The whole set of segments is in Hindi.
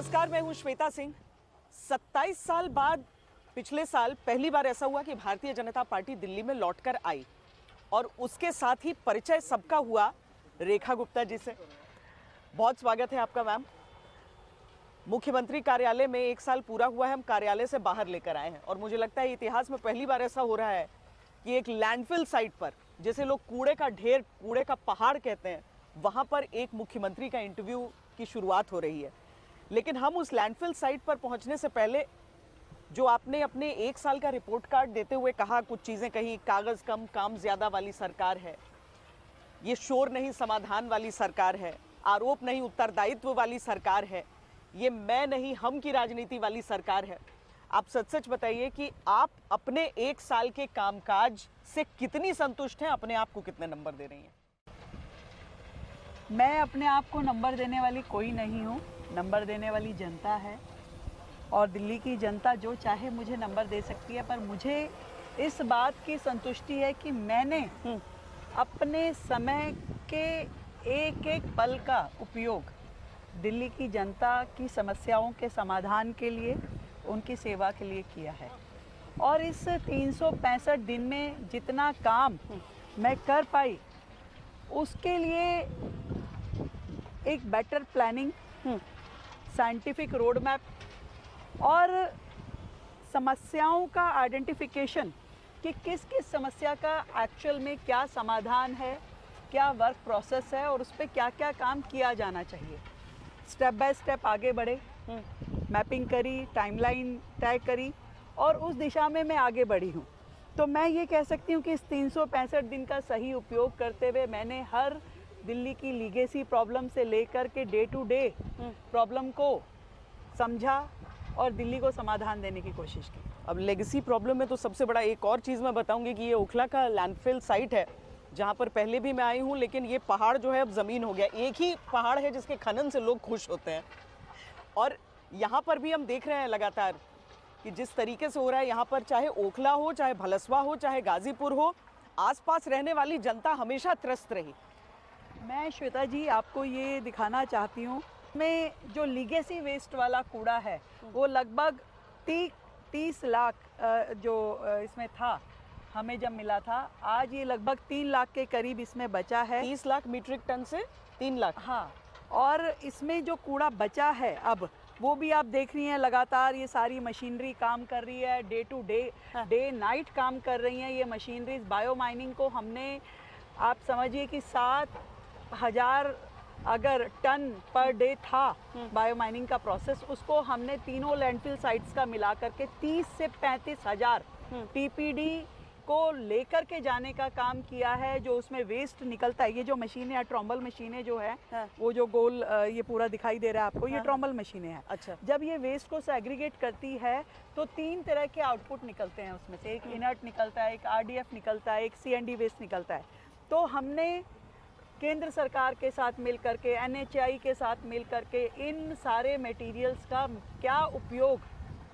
नमस्कार, मैं हूं श्वेता सिंह। 27 साल बाद पिछले साल पहली बार ऐसा हुआ कि भारतीय जनता पार्टी दिल्ली में लौटकर आई और उसके साथ ही परिचय सबका हुआ रेखा गुप्ता जी से। बहुत स्वागत है आपका मैम। मुख्यमंत्री कार्यालय में 1 साल पूरा हुआ है, हम कार्यालय से बाहर लेकर आए हैं और मुझे लगता है इतिहास में पहली बार ऐसा हो रहा है कि एक लैंडफिल साइट पर, जैसे लोग कूड़े का ढेर, कूड़े का पहाड़ कहते हैं, वहां पर एक मुख्यमंत्री का इंटरव्यू की शुरुआत हो रही है। लेकिन हम उस लैंडफिल साइट पर पहुंचने से पहले जो आपने अपने 1 साल का रिपोर्ट कार्ड देते हुए कहा, कुछ चीजें कही, कागज कम काम ज्यादा वाली सरकार है, ये शोर नहीं समाधान वाली सरकार है, आरोप नहीं उत्तरदायित्व वाली सरकार है, ये मैं नहीं हम की राजनीति वाली सरकार है। आप सच सच बताइए कि आप अपने 1 साल के कामकाज से कितनी संतुष्ट हैं, अपने आप को कितने नंबर दे रही हैं? मैं अपने आप को नंबर देने वाली कोई नहीं हूँ, नंबर देने वाली जनता है और दिल्ली की जनता जो चाहे मुझे नंबर दे सकती है। पर मुझे इस बात की संतुष्टि है कि मैंने अपने समय के एक एक पल का उपयोग दिल्ली की जनता की समस्याओं के समाधान के लिए, उनकी सेवा के लिए किया है। और इस 365 दिन में जितना काम मैं कर पाई, उसके लिए एक better planning, scientific road map और समस्याओं का आइडेंटिफिकेशन कि किस किस समस्या का एक्चुअल में क्या समाधान है, क्या वर्क प्रोसेस है और उस पर क्या क्या काम किया जाना चाहिए। स्टेप बाय स्टेप आगे बढ़े, मैपिंग करी, टाइमलाइन तय करी और उस दिशा में मैं आगे बढ़ी हूँ। तो मैं ये कह सकती हूँ कि इस 365 दिन का सही उपयोग करते हुए मैंने हर दिल्ली की लीगेसी प्रॉब्लम से लेकर के डे टू डे प्रॉब्लम को समझा और दिल्ली को समाधान देने की कोशिश की। अब लेगेसी प्रॉब्लम में तो सबसे बड़ा एक और चीज़ मैं बताऊंगी कि ये ओखला का लैंडफिल साइट है, जहाँ पर पहले भी मैं आई हूँ, लेकिन ये पहाड़ जो है अब ज़मीन हो गया। एक ही पहाड़ है जिसके खनन से लोग खुश होते हैं और यहाँ पर भी हम देख रहे हैं लगातार कि जिस तरीके से हो रहा है यहाँ पर, चाहे ओखला हो, चाहे भलसवा हो, चाहे गाजीपुर हो, आसपास रहने वाली जनता हमेशा त्रस्त रही। मैं श्वेता जी आपको ये दिखाना चाहती हूँ, में जो लीगेसी वेस्ट वाला कूड़ा है वो लगभग 30 लाख जो इसमें था, हमें जब मिला था, आज ये लगभग 3 लाख के करीब इसमें बचा है। 30 लाख मीट्रिक टन से 3 लाख। हाँ, और इसमें जो कूड़ा बचा है अब, वो भी आप देख रही हैं लगातार ये सारी मशीनरी काम कर रही है, day to day, day night काम कर रही हैं ये मशीनरीज। बायो माइनिंग को हमने, आप समझिए कि 7,000 अगर टन पर डे था बायो माइनिंग का प्रोसेस, उसको हमने तीनों लैंडफिल साइट्स का मिला करके 30 से 35,000 टीपीडी को लेकर के जाने का काम किया है। जो उसमें वेस्ट निकलता है, ये जो मशीनें, ट्रॉम्बल मशीनें जो है, वो जो गोल ये पूरा दिखाई दे रहा है आपको, ये ट्रॉम्बल मशीनें हैं। अच्छा। जब ये वेस्ट को सेग्रीगेट करती है तो 3 तरह के आउटपुट निकलते हैं उसमें से। एक इनर्ट निकलता है, एक आरडीएफ निकलता है, एक सीएनडी वेस्ट निकलता है। तो हमने केंद्र सरकार के साथ मिल करके, एनएचआई के साथ मिल करके इन सारे मटेरियल्स का क्या उपयोग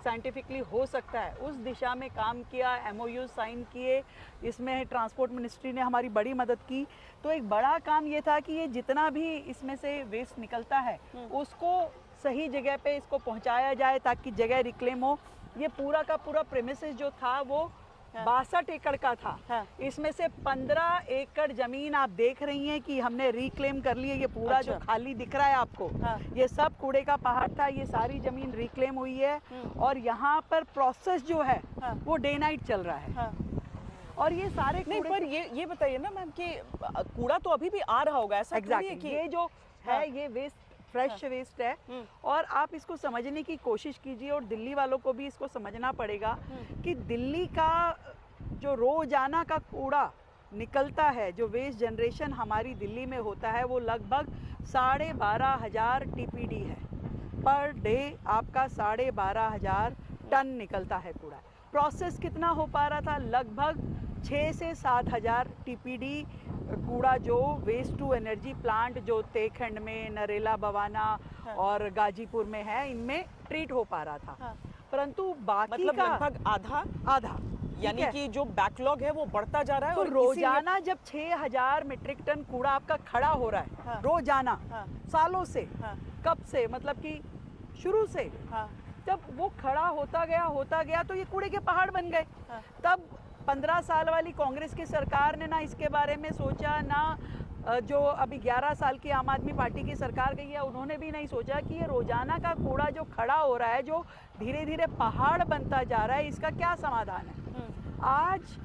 साइंटिफिकली हो सकता है, उस दिशा में काम किया, एमओयू साइन किए। इसमें ट्रांसपोर्ट मिनिस्ट्री ने हमारी बड़ी मदद की। तो एक बड़ा काम ये था कि ये जितना भी इसमें से वेस्ट निकलता है उसको सही जगह पे इसको पहुंचाया जाए ताकि जगह रिक्लेम हो। ये पूरा का पूरा प्रेमिसेस जो था वो 62 एकड़ का था। इसमें से 15 एकड़ जमीन आप देख रही हैं कि हमने रिक्लेम कर ली है। ये पूरा जो खाली दिख रहा है आपको, ये सब कूड़े का पहाड़ था, ये सारी जमीन रिक्लेम हुई है और यहाँ पर प्रोसेस जो है वो डे नाइट चल रहा है। और ये सारे नहीं, पर ये बताइए ना मैम कि कूड़ा तो अभी भी आ रहा होगा, ऐसा एग्जैक्टली है कि ये जो है ये वेस्ट, फ्रेश वेस्ट है। और आप इसको समझने की कोशिश कीजिए और दिल्ली वालों को भी इसको समझना पड़ेगा कि दिल्ली का जो रोजाना का कूड़ा निकलता है, जो वेस्ट जनरेशन हमारी दिल्ली में होता है, वो लगभग 12,500 टीपीडी है पर डे। आपका 12,500 टन निकलता है कूड़ा। प्रोसेस कितना हो पा रहा था? लगभग 6 से 7,000 टीपीडी कूड़ा जो वेस्ट टू एनर्जी प्लांट जो तेखंड में, नरेला, बवाना और गाजीपुर में है, इनमें ट्रीट हो पा रहा था। परंतु बाकी मतलब का लगभग आधा, यानी कि जो बैकलॉग है वो बढ़ता जा रहा है। तो और रोजाना जब 6,000 मीट्रिक टन कूड़ा आपका खड़ा हो रहा है रोजाना, सालों से, कब से, मतलब कि शुरू से। हाँ। जब वो खड़ा होता गया तो ये कूड़े के पहाड़ बन गए। हाँ। तब 15 साल वाली कांग्रेस की सरकार ने ना इसके बारे में सोचा, ना जो अभी 11 साल की आम आदमी पार्टी की सरकार गई है उन्होंने भी नहीं सोचा कि ये रोजाना का कूड़ा जो खड़ा हो रहा है, जो धीरे धीरे पहाड़ बनता जा रहा है, इसका क्या समाधान है। आज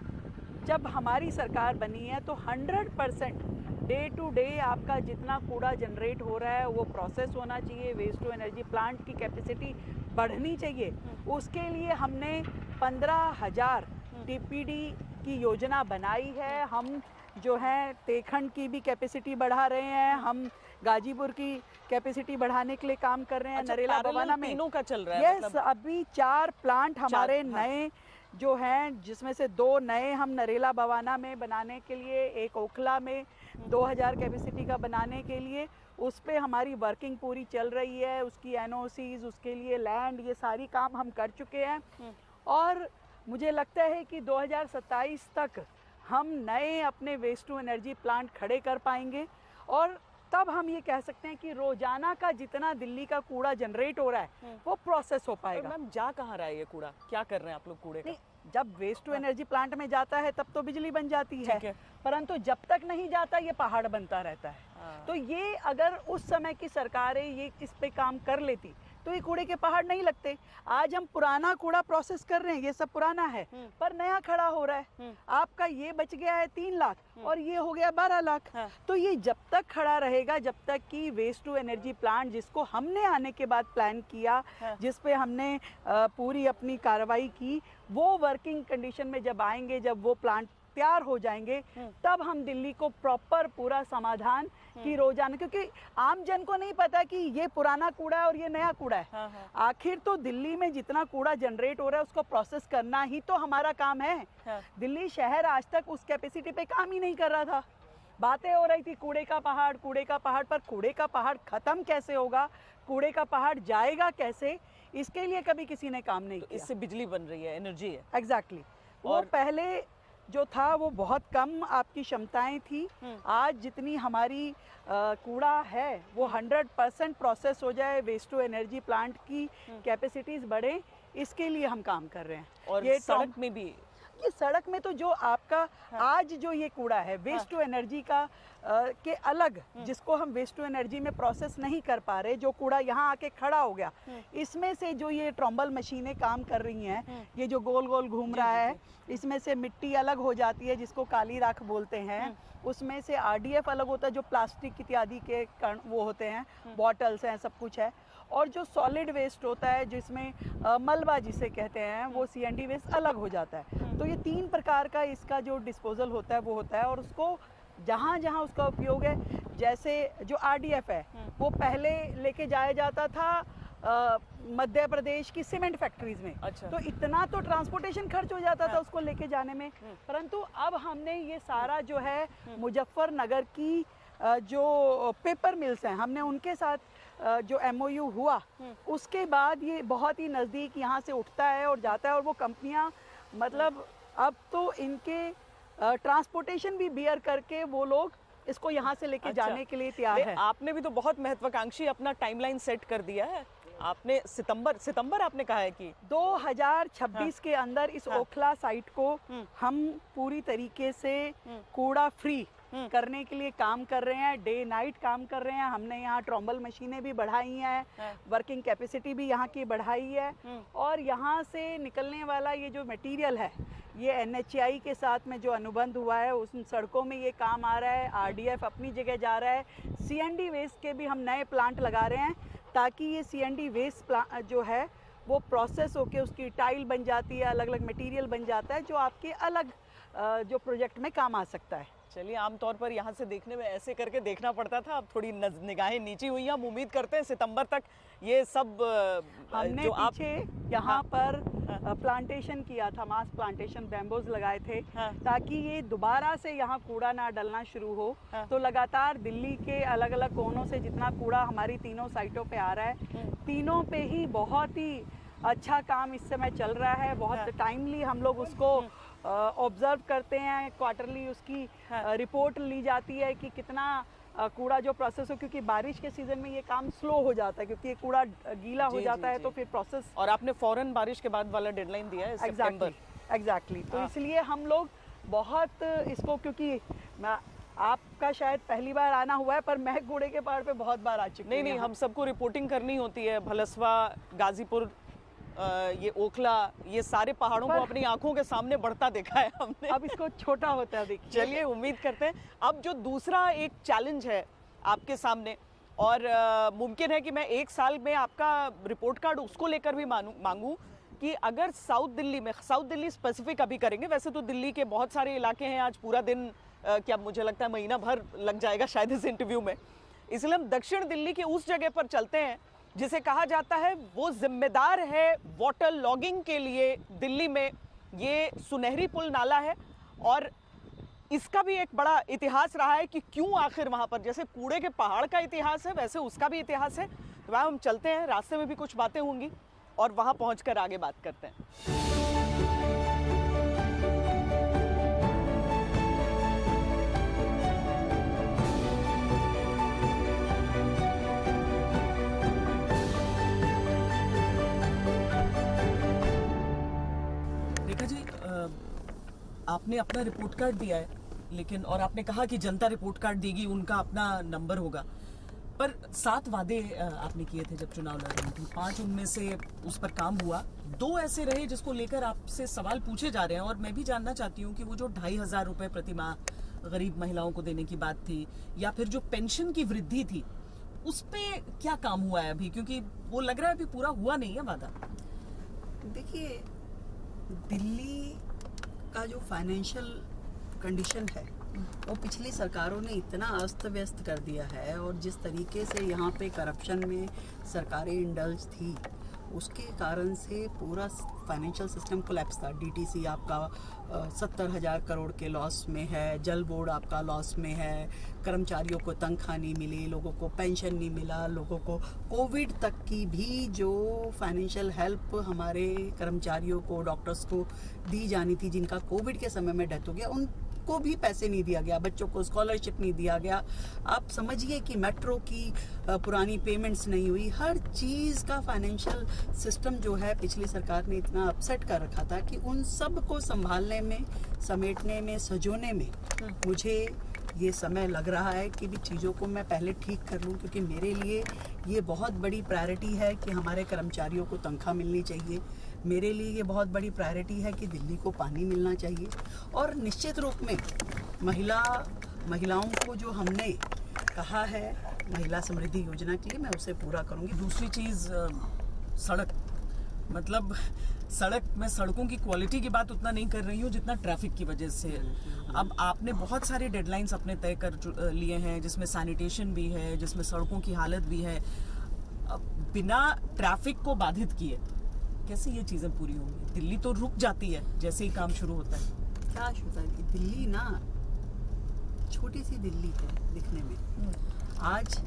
जब हमारी सरकार बनी है तो 100% डे टू डे आपका जितना कूड़ा जनरेट हो रहा है वो प्रोसेस होना चाहिए। वेस्ट टू एनर्जी प्लांट की कैपेसिटी बढ़नी चाहिए। उसके लिए हमने 15,000 टीपीडी की योजना बनाई है। हम जो है तेखंड की भी कैपेसिटी बढ़ा रहे हैं, हम गाजीपुर की कैपेसिटी बढ़ाने के लिए काम कर रहे हैं। अच्छा, नरेला parallel बवाना में तीनों का चल रहा है। यस, अभी 4 प्लांट हमारे हाँ। नए जो हैं, जिसमें से 2 नए हम नरेला बवाना में बनाने के लिए, एक ओखला में 2000 कैपेसिटी का बनाने के लिए, उस पे हमारी वर्किंग पूरी चल रही है। उसकी एनओसीज, उसके लिए लैंड, ये सारी काम हम कर चुके हैं। और मुझे लगता है कि 2027 तक हम नए अपने वेस्ट टू एनर्जी प्लांट खड़े कर पाएंगे और तब हम ये कह सकते हैं कि रोजाना का जितना दिल्ली का कूड़ा जनरेट हो रहा है वो प्रोसेस हो पाएगा। मैम जा कहाँ रहा है ये कूड़ा, क्या कर रहे हैं आप लोग कूड़े का? नहीं, जब वेस्ट टू एनर्जी प्लांट में जाता है तब तो बिजली बन जाती ठीक है, है। परंतु जब तक नहीं जाता ये पहाड़ बनता रहता है। हाँ। तो ये अगर उस समय की सरकारें ये इस पे काम कर लेती तो ये कूड़े के पहाड़ नहीं लगते। आज हम पुराना कूड़ा प्रोसेस कर रहे हैं, ये सब पुराना है पर नया खड़ा हो रहा है। आपका ये बच गया है 3 लाख और ये हो गया 12 लाख। हाँ। तो ये जब तक खड़ा रहेगा, जब तक कि वेस्ट टू एनर्जी प्लांट जिसको हमने आने के बाद प्लान किया, हाँ। जिस पे हमने पूरी अपनी कार्रवाई की, वो वर्किंग कंडीशन में जब आएंगे, जब वो प्लांट तैयार हो जाएंगे, तब हम दिल्ली को प्रॉपर पूरा समाधान की रोजाना, क्योंकि आम जन को नहीं पता कि ये पुराना कूड़ा है और ये नया कूड़ा है। हाँ, हाँ। आखिर तो दिल्ली में जितना कूड़ा जनरेट हो रहा है उसको प्रोसेस करना ही तो हमारा काम है। हाँ। दिल्ली शहर आज तक उस कैपेसिटी पे काम ही नहीं कर रहा था। बातें हो रही थी कूड़े का पहाड़, कूड़े का पहाड़, पर कूड़े का पहाड़ खत्म कैसे होगा, कूड़े का पहाड़ जाएगा कैसे, इसके लिए कभी किसी ने काम नहीं तो किया। इससे बिजली बन रही है, एनर्जी है। एग्जैक्टली। वो और- पहले जो था वो बहुत कम आपकी क्षमताएं थी। आज जितनी हमारी कूड़ा है वो 100% प्रोसेस हो जाए, वेस्ट टू एनर्जी प्लांट की कैपेसिटीज बढ़े, इसके लिए हम काम कर रहे हैं। और ये सड़क में भी ये सड़क में तो जो आपका आज जो ये कूड़ा है वेस्ट टू एनर्जी का के अलग, जिसको हम वेस्ट टू एनर्जी में प्रोसेस नहीं कर पा रहे, जो कूड़ा यहाँ आके खड़ा हो गया, इसमें से जो ये ट्रॉम्बल मशीनें काम कर रही हैं, ये जो गोल गोल घूम रहा है, इसमें से मिट्टी अलग हो जाती है जिसको काली राख बोलते हैं। उसमें से आरडीएफ अलग होता है जो प्लास्टिक इत्यादि के कण वो होते हैं, बॉटल्स हैं, सब कुछ है। और जो सॉलिड वेस्ट होता है जिसमें मलबा जिसे कहते हैं, वो सीएनडी वेस्ट अलग हो जाता है। तो ये 3 प्रकार का इसका जो डिस्पोजल होता है वो होता है। और उसको जहाँ जहाँ उसका उपयोग है, जैसे जो आरडीएफ है वो पहले लेके जाया जाता था मध्य प्रदेश की सीमेंट फैक्ट्रीज में। अच्छा। तो इतना तो ट्रांसपोर्टेशन खर्च हो जाता था उसको लेके जाने में, परंतु अब हमने ये सारा जो है मुजफ्फरनगर की जो पेपर मिल्स हैं, हमने उनके साथ जो एमओयू हुआ, उसके बाद ये बहुत ही नज़दीक यहाँ से उठता है और जाता है। और वो कंपनियाँ मतलब अब तो इनके ट्रांसपोर्टेशन भी बियर करके वो लोग इसको यहाँ से लेके अच्छा। जाने के लिए तैयार है। आपने भी तो बहुत महत्वाकांक्षी अपना टाइमलाइन सेट कर दिया है। आपने सितंबर आपने कहा है कि 2026 के अंदर इस ओखला साइट को हम पूरी तरीके से कूड़ा फ्री करने के लिए काम कर रहे हैं, डे नाइट काम कर रहे हैं। हमने यहाँ ट्रॉम्बल मशीनें भी बढ़ाई हैं, वर्किंग कैपेसिटी भी यहाँ की बढ़ाई है। और यहाँ से निकलने वाला ये जो मटेरियल है, ये एनएचएआई के साथ में जो अनुबंध हुआ है उस सड़कों में ये काम आ रहा है। आरडीएफ अपनी जगह जा रहा है। सीएनडी वेस्ट के भी हम नए प्लांट लगा रहे हैं ताकि ये सीएनडी वेस्ट जो है वो प्रोसेस होके उसकी टाइल बन जाती है, अलग अलग मटेरियल बन जाता है जो आपके अलग जो प्रोजेक्ट में काम आ सकता है। चलिए, आमतौर पर यहाँ से देखने में ऐसे करके देखना पड़ता था, अब थोड़ी निगाहें नीची हुई हैं। हम उम्मीद करते हैं सितंबर तक ये सब हमने जो आप पीछे यहाँ पर प्लांटेशन किया था, मास प्लांटेशन बैम्बोज लगाए थे ताकि ये दोबारा से यहाँ कूड़ा ना डलना शुरू हो। तो लगातार दिल्ली के अलग अलग कोनों से जितना कूड़ा हमारी तीनों साइटों पे आ रहा है, तीनों पे ही बहुत ही अच्छा काम इस समय चल रहा है। बहुत टाइमली हम लोग उसको ऑब्जर्व करते हैं, क्वार्टरली उसकी रिपोर्ट ली जाती है कि कितना कूड़ा जो प्रोसेस हो, क्योंकि बारिश के सीजन में ये काम स्लो हो जाता है क्योंकि ये कूड़ा गीला हो जाता है, तो फिर प्रोसेस। और आपने फौरन बारिश के बाद वाला डेडलाइन दिया है सितंबर। एग्जैक्टली। तो इसलिए हम लोग बहुत इसको, क्योंकि मैं आपका शायद पहली बार आना हुआ है, पर मैं कूड़े के पहाड़ पे बहुत बार आ चुकी हूँ। नहीं, हम सबको रिपोर्टिंग करनी होती है। भलसवा, गाजीपुर, ये ओखला, ये सारे पहाड़ों को अपनी आंखों के सामने बढ़ता देखा है हमने। अब इसको छोटा होता है, देखिए। चलिए, उम्मीद करते हैं अब जो दूसरा एक चैलेंज है आपके सामने, और मुमकिन है कि मैं 1 साल में आपका रिपोर्ट कार्ड उसको लेकर भी मांगू कि अगर साउथ दिल्ली स्पेसिफिक अभी करेंगे, वैसे तो दिल्ली के बहुत सारे इलाके हैं। आज पूरा दिन क्या मुझे लगता है महीना भर लग जाएगा शायद इस इंटरव्यू में, इसलिए हम दक्षिण दिल्ली के उस जगह पर चलते हैं जिसे कहा जाता है वो जिम्मेदार है वाटर लॉगिंग के लिए दिल्ली में। ये सुनहरी पुल नाला है और इसका भी एक बड़ा इतिहास रहा है कि क्यों आखिर वहाँ पर, जैसे कूड़े के पहाड़ का इतिहास है वैसे उसका भी इतिहास है। तो वहाँ हम चलते हैं, रास्ते में भी कुछ बातें होंगी और वहाँ पहुँचकर आगे बात करते हैं। रेखा जी, आपने अपना रिपोर्ट कार्ड दिया है, लेकिन और आपने कहा कि जनता रिपोर्ट कार्ड देगी, उनका अपना नंबर होगा, पर 7 वादे आपने किए थे जब चुनाव लड़ रही थी। 5 उनमें से उस पर काम हुआ, 2 ऐसे रहे जिसको लेकर आपसे सवाल पूछे जा रहे हैं। और मैं भी जानना चाहती हूँ कि वो जो 2500 रुपए प्रति माह गरीब महिलाओं को देने की बात थी, या फिर जो पेंशन की वृद्धि थी, उस पे क्या काम हुआ है अभी? क्योंकि वो लग रहा है अभी पूरा हुआ नहीं है वादा। देखिए, दिल्ली का जो फाइनेंशियल कंडीशन है वो पिछली सरकारों ने इतना अस्त व्यस्त कर दिया है, और जिस तरीके से यहाँ पे करप्शन में सरकारें इंडल्ज थी, उसके कारण से पूरा फाइनेंशियल सिस्टम कोलैप्स था। डीटीसी आपका 70,000 करोड़ के लॉस में है, जल बोर्ड आपका लॉस में है, कर्मचारियों को तनख्वाह नहीं मिली, लोगों को पेंशन नहीं मिला, लोगों को कोविड तक की भी जो फाइनेंशियल हेल्प हमारे कर्मचारियों को, डॉक्टर्स को दी जानी थी, जिनका कोविड के समय में डेथ हो गया, उनको भी पैसे नहीं दिया गया, बच्चों को स्कॉलरशिप नहीं दिया गया। आप समझिए कि मेट्रो की पुरानी पेमेंट्स नहीं हुई। हर चीज़ का फाइनेंशियल सिस्टम जो है पिछली सरकार ने इतना अपसेट कर रखा था कि उन सब को संभालने में, समेटने में, सजोने में मुझे ये समय लग रहा है कि भी चीज़ों को मैं पहले ठीक कर लूँ, क्योंकि मेरे लिए ये बहुत बड़ी प्रायोरिटी है कि हमारे कर्मचारियों को तनख्वाह मिलनी चाहिए। मेरे लिए ये बहुत बड़ी प्रायोरिटी है कि दिल्ली को पानी मिलना चाहिए, और निश्चित रूप में महिलाओं को जो हमने कहा है महिला समृद्धि योजना के लिए, मैं उसे पूरा करूँगी। दूसरी चीज़ सड़क, मतलब मैं सड़कों की क्वालिटी की बात उतना नहीं कर रही हूँ जितना ट्रैफिक की वजह से। अब आपने बहुत सारे डेडलाइंस अपने तय कर लिए हैं, जिसमें सैनिटेशन भी है, जिसमें सड़कों की हालत भी है। अब बिना ट्रैफिक को बाधित किए कैसे ये चीज़ें पूरी होंगी? दिल्ली तो रुक जाती है जैसे ही काम शुरू होता है। क्या होता है, दिल्ली ना छोटी सी दिल्ली है दिखने में। आज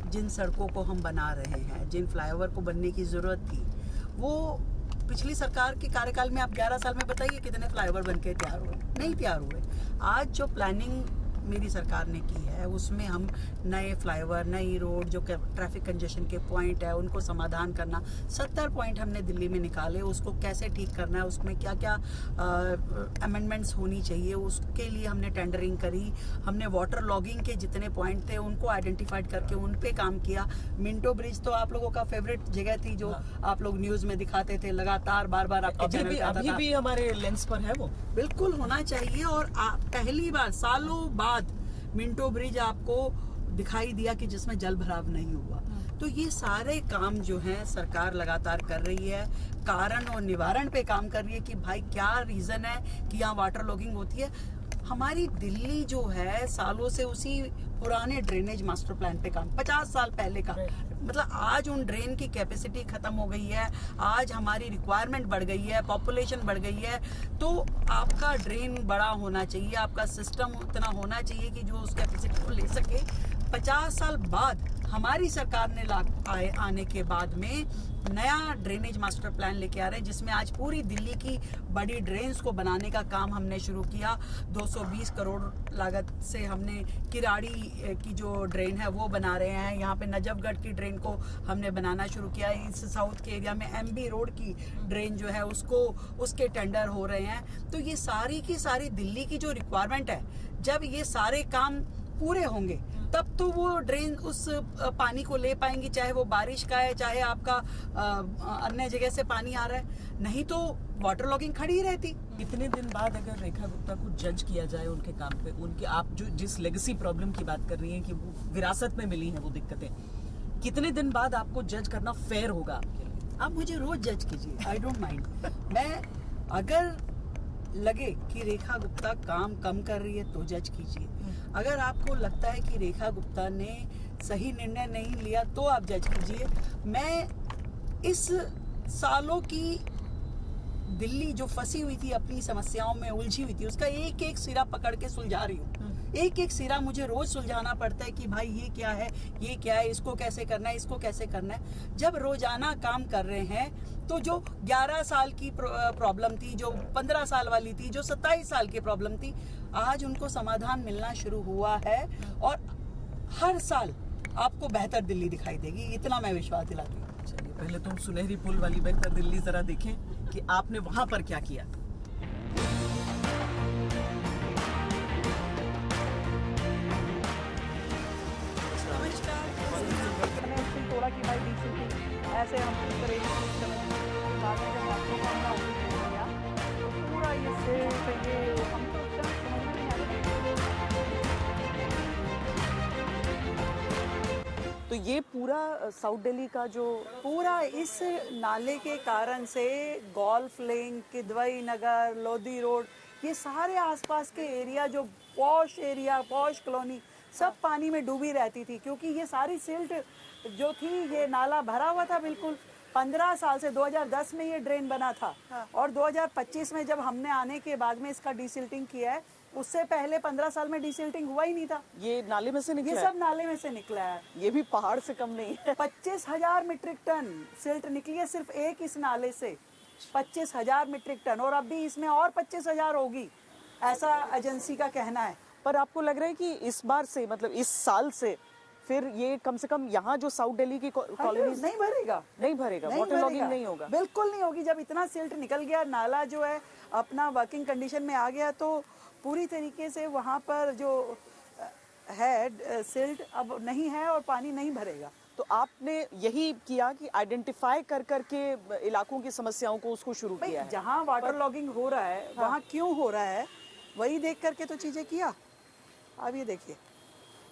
जिन सड़कों को हम बना रहे हैं, जिन फ्लाईओवर को बनने की ज़रूरत थी, वो पिछली सरकार के कार्यकाल में आप 11 साल में बताइए कितने फ्लाईओवर बन के तैयार हुए? नहीं तैयार हुए। आज जो प्लानिंग मेरी सरकार ने की है उसमें हम नए फ्लाईओवर, नई रोड, जो ट्रैफिक कंजेशन के पॉइंट है उनको समाधान करना, 70 पॉइंट हमने दिल्ली में निकाले, उसको कैसे ठीक करना है, उसमें क्या क्या अमेंडमेंट्स होनी चाहिए, उसके लिए हमने टेंडरिंग करी। हमने वाटर लॉगिंग के जितने पॉइंट थे उनको आइडेंटिफाइड करके उन पे काम किया। मिंटो ब्रिज तो आप लोगों का फेवरेट जगह थी, जो आप लोग न्यूज़ में दिखाते थे लगातार, बार बार आपके चैनल पे आता था। अभी भी हमारे लेंस पर है वो, बिल्कुल होना चाहिए। और पहली बार सालों बाद मिंटो ब्रिज आपको दिखाई दिया कि जिसमें जल भराव नहीं हुआ। तो ये सारे काम जो हैं सरकार लगातार कर रही है, कारण और निवारण पे काम कर रही है कि भाई क्या रीजन है कि यहाँ वाटर लॉगिंग होती है। हमारी दिल्ली जो है सालों से उसी पुराने ड्रेनेज मास्टर प्लान पे काम, 50 साल पहले का, मतलब आज उन ड्रेन की कैपेसिटी खत्म हो गई है, आज हमारी रिक्वायरमेंट बढ़ गई है, पॉपुलेशन बढ़ गई है, तो आपका ड्रेन बड़ा होना चाहिए, आपका सिस्टम उतना होना चाहिए कि जो उस कैपेसिटी को ले सके। 50 साल बाद हमारी सरकार ने आने के बाद में नया ड्रेनेज मास्टर प्लान लेके आ रहे हैं, जिसमें आज पूरी दिल्ली की बड़ी ड्रेन्स को बनाने का काम हमने शुरू किया। 220 करोड़ लागत से हमने किराड़ी की जो ड्रेन है वो बना रहे हैं। यहाँ पे नजफगढ़ की ड्रेन को हमने बनाना शुरू किया। इस साउथ के एरिया में MB रोड की ड्रेन जो है उसके टेंडर हो रहे हैं। तो ये सारी की सारी दिल्ली की जो रिक्वायरमेंट है, जब ये सारे काम पूरे होंगे तब तो वो ड्रेन उस पानी को ले पाएंगी, चाहे वो बारिश का है, चाहे आपका अन्य जगह से पानी आ रहा है, नहीं तो वाटर लॉगिंग खड़ी ही रहती। इतने दिन बाद अगर रेखा गुप्ता को जज किया जाए उनके काम पे, उनके आप जो जिस लेगेसी प्रॉब्लम की बात कर रही हैं कि वो विरासत में मिली हैं वो दिक्कतें, कितने दिन बाद आपको जज करना फेयर होगा आपके लिए? आप मुझे रोज जज कीजिए, आई डोंट माइंड। मैं अगर लगे कि रेखा गुप्ता काम कम कर रही है तो जज कीजिए। अगर आपको लगता है कि रेखा गुप्ता ने सही निर्णय नहीं लिया तो आप जज कीजिए। मैं इस सालों की दिल्ली जो फंसी हुई थी, अपनी समस्याओं में उलझी हुई थी, उसका एक एक सिरा पकड़ के सुलझा रही हूँ। एक एक सिरा मुझे रोज सुलझाना पड़ता है कि भाई ये क्या है, ये क्या है, इसको कैसे करना है, इसको कैसे करना है। जब रोजाना काम कर रहे हैं तो जो 11 साल की प्रॉब्लम थी, जो 15 साल वाली थी, जो 27 साल की प्रॉब्लम थी, आज उनको समाधान मिलना शुरू हुआ है और हर साल आपको बेहतर दिल्ली दिखाई देगी, इतना मैं विश्वास दिलाती हूँ। चलिए पहले तो हम सुनहरी पुल वाली बेहतर दिल्ली जरा देखें कि आपने वहां पर क्या किया। थोड़ा कि भाई DCT ऐसे हम बाद में जब आपको सामना किया तो पूरा ये सिर्फ ये हम तो उस समय समझ में नहीं आ रहा। तो ये पूरा साउथ दिल्ली का जो पूरा इस नाले के कारण से गोल्फ लिंक, किदवई नगर, लोधी रोड, ये सारे आसपास के एरिया जो पॉश एरिया, पॉश कॉलोनी सब पानी में डूबी रहती थी, क्योंकि ये सारी सिल्ट जो थी, ये नाला भरा हुआ था बिल्कुल। 15 साल से 2010 में ये ड्रेन बना था और 2025 में जब हमने आने के बाद में इसका डीसिल्टिंग किया है, उससे पहले 15 साल में डीसिल्टिंग हुआ ही नहीं था। ये नाले में से निकला ये है? सब नाले में से निकला है। ये भी पहाड़ से कम नहीं है। 25,000 मीट्रिक टन सिल्ट निकली है सिर्फ एक इस नाले से, 25,000 मीट्रिक टन, और अभी इसमें और 25,000 होगी, ऐसा एजेंसी का कहना है। पर आपको लग रहा है कि इस बार से, मतलब इस साल से फिर ये कम से कम यहाँ जो साउथ दिल्ली की कॉलोनीज नहीं भरेगा, नहीं भरेगा, वाटर लॉगिंग नहीं होगा, बिल्कुल नहीं होगी। जब इतना सिल्ट निकल गया, नाला जो है अपना वर्किंग कंडीशन में आ गया, तो पूरी तरीके से वहाँ पर जो है सिल्ट अब नहीं है और पानी नहीं भरेगा। तो आपने यही किया कि आइडेंटिफाई कर करके इलाकों की समस्याओं को उसको शुरू किया है। जहाँ वाटर लॉगिंग हो रहा है वहाँ क्यों हो रहा है, वही देख करके तो चीजें किया। अब ये देखिए,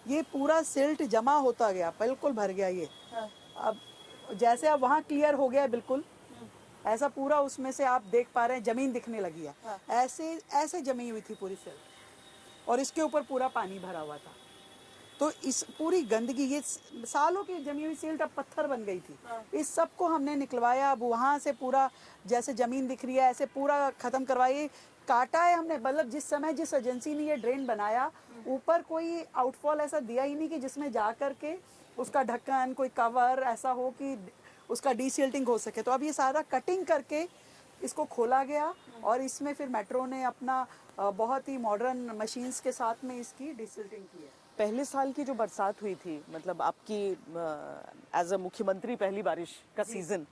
ये पूरा सिल्ट जमा होता गया, बिल्कुल भर गया ये। अब जैसे अब वहाँ क्लियर हो गया है बिल्कुल, ऐसा पूरा उसमें से आप देख पा रहे हैं, जमीन दिखने लगी है। ऐसे ऐसे जमी हुई थी पूरी सिल्ट और इसके ऊपर पूरा पानी भरा हुआ था। तो इस पूरी गंदगी, ये सालों की जमी हुई सिल्ट अब पत्थर बन गई थी। इस सब को हमने निकलवाया। अब वहाँ से पूरा जैसे जमीन दिख रही है ऐसे पूरा खत्म करवाइए, काटा है हमने। मतलब जिस समय जिस एजेंसी ने ये ड्रेन बनाया, ऊपर कोई आउटफॉल ऐसा दिया ही नहीं कि जिसमें जा करके उसका ढक्कन, कोई कवर ऐसा हो कि उसका डीसिल्टिंग हो सके। तो अब ये सारा कटिंग करके इसको खोला गया और इसमें फिर मेट्रो ने अपना बहुत ही मॉडर्न मशीन्स के साथ में इसकी डीसिल्टिंग की है। पहले साल की जो बरसात हुई थी, मतलब आपकी एज अ मुख्यमंत्री पहली बारिश का सीजन,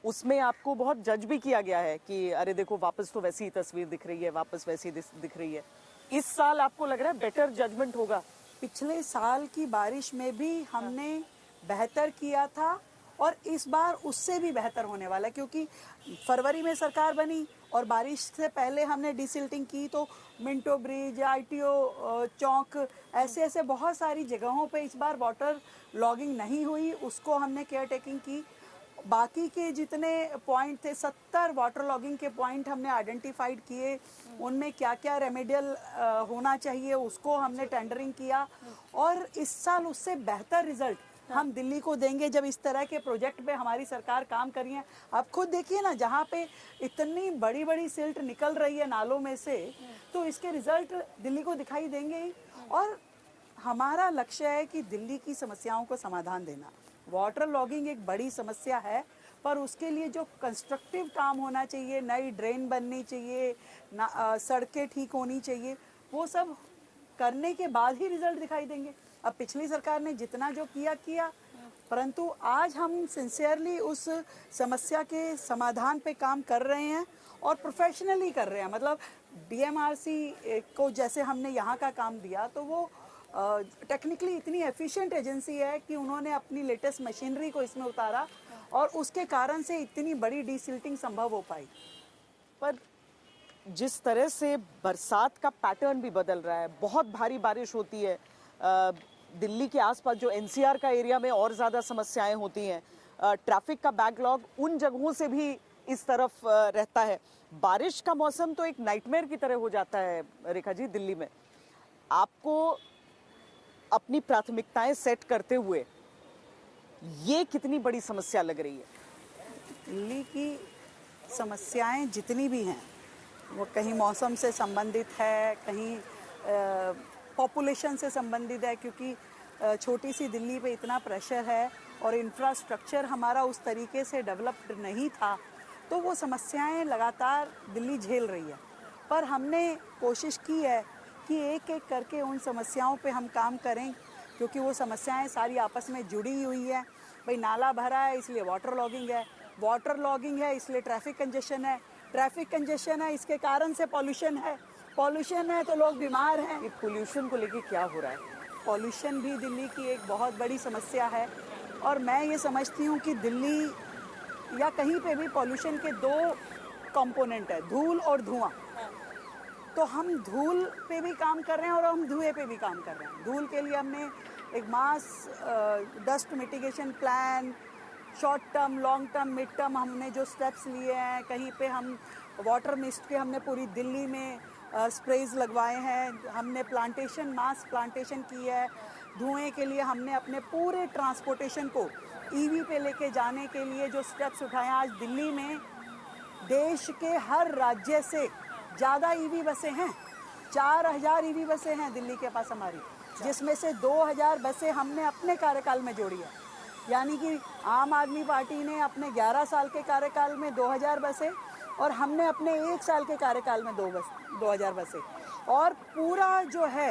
उसमें आपको बहुत जज भी किया गया है कि अरे देखो वापस तो वैसी ही तस्वीर दिख रही है, वापस वैसी दिख रही है। इस साल आपको लग रहा है बेटर जजमेंट होगा? पिछले साल की बारिश में भी हमने बेहतर किया था और इस बार उससे भी बेहतर होने वाला है, क्योंकि फरवरी में सरकार बनी और बारिश से पहले हमने डिसिल्टिंग की। तो मिंटो ब्रिज, ITO चौक, ऐसे ऐसे बहुत सारी जगहों पे इस बार वाटर लॉगिंग नहीं हुई, उसको हमने केयर टेकिंग की। बाकी के जितने पॉइंट थे, 70 वाटर लॉगिंग के पॉइंट हमने आइडेंटिफाइड किए, उनमें क्या क्या रेमेडियल होना चाहिए उसको हमने टेंडरिंग किया और इस साल उससे बेहतर रिजल्ट हम दिल्ली को देंगे जब इस तरह के प्रोजेक्ट पे हमारी सरकार काम कर रही है। आप खुद देखिए ना, जहाँ पे इतनी बड़ी बड़ी सिल्ट निकल रही है नालों में से, तो इसके रिजल्ट दिल्ली को दिखाई देंगे ही। और हमारा लक्ष्य है कि दिल्ली की समस्याओं को समाधान देना। वाटर लॉगिंग एक बड़ी समस्या है, पर उसके लिए जो कंस्ट्रक्टिव काम होना चाहिए, नई ड्रेन बननी चाहिए, सड़कें ठीक होनी चाहिए, वो सब करने के बाद ही रिजल्ट दिखाई देंगे। अब पिछली सरकार ने जितना जो किया, परंतु आज हम सिंसियरली उस समस्या के समाधान पे काम कर रहे हैं और प्रोफेशनली कर रहे हैं। मतलब डीएमआरसी को जैसे हमने यहाँ का काम दिया, तो वो टेक्निकली इतनी एफिशिएंट एजेंसी है कि उन्होंने अपनी लेटेस्ट मशीनरी को इसमें उतारा और उसके कारण से इतनी बड़ी डीसिल्टिंग संभव हो पाई। पर जिस तरह से बरसात का पैटर्न भी बदल रहा है, बहुत भारी बारिश होती है, दिल्ली के आसपास जो एनसीआर का एरिया में और ज़्यादा समस्याएं होती हैं, ट्रैफिक का बैकलॉग उन जगहों से भी इस तरफ रहता है। बारिश का मौसम तो एक नाइटमेयर की तरह हो जाता है रेखा जी दिल्ली में। आपको अपनी प्राथमिकताएं सेट करते हुए ये कितनी बड़ी समस्या लग रही है? दिल्ली की समस्याएं जितनी भी हैं, वो कहीं मौसम से संबंधित है, कहीं पॉपुलेशन से संबंधित है, क्योंकि छोटी सी दिल्ली पे इतना प्रेशर है और इंफ्रास्ट्रक्चर हमारा उस तरीके से डेवलप्ड नहीं था, तो वो समस्याएं लगातार दिल्ली झेल रही है। पर हमने कोशिश की है कि एक एक करके उन समस्याओं पे हम काम करें, क्योंकि वो समस्याएं सारी आपस में जुड़ी हुई है। भाई नाला भरा है इसलिए वाटर लॉगिंग है, वाटर लॉगिंग है इसलिए ट्रैफिक कंजेशन है, ट्रैफिक कंजेशन है इसके कारण से पॉल्यूशन है, पॉल्यूशन है तो लोग बीमार हैं। ये पोल्यूशन को लेके क्या हो रहा है? पॉल्यूशन भी दिल्ली की एक बहुत बड़ी समस्या है और मैं ये समझती हूँ कि दिल्ली या कहीं पे भी पॉल्यूशन के दो कंपोनेंट है, धूल और धुआं। तो हम धूल पे भी काम कर रहे हैं और हम धुएं पे भी काम कर रहे हैं। धूल के लिए हमने एक mass dust mitigation plan, short term, long term, mid term हमने जो स्टेप्स लिए हैं, कहीं पे हम वाटर मिस्ट के हमने पूरी दिल्ली में स्प्रेज लगवाए हैं, हमने प्लांटेशन, मास प्लांटेशन की है। धुएं के लिए हमने अपने पूरे ट्रांसपोर्टेशन को ईवी पे लेके जाने के लिए जो स्टेप्स उठाए हैं। आज दिल्ली में देश के हर राज्य से ज़्यादा ईवी बसें हैं, 4000 ईवी बसें हैं दिल्ली के पास हमारी, जिसमें से 2000 बसें हमने अपने कार्यकाल में जोड़ी है। यानी कि आम आदमी पार्टी ने अपने 11 साल के कार्यकाल में 2000 बसें और हमने अपने 1 साल के कार्यकाल में 2000 बसें। और पूरा जो है,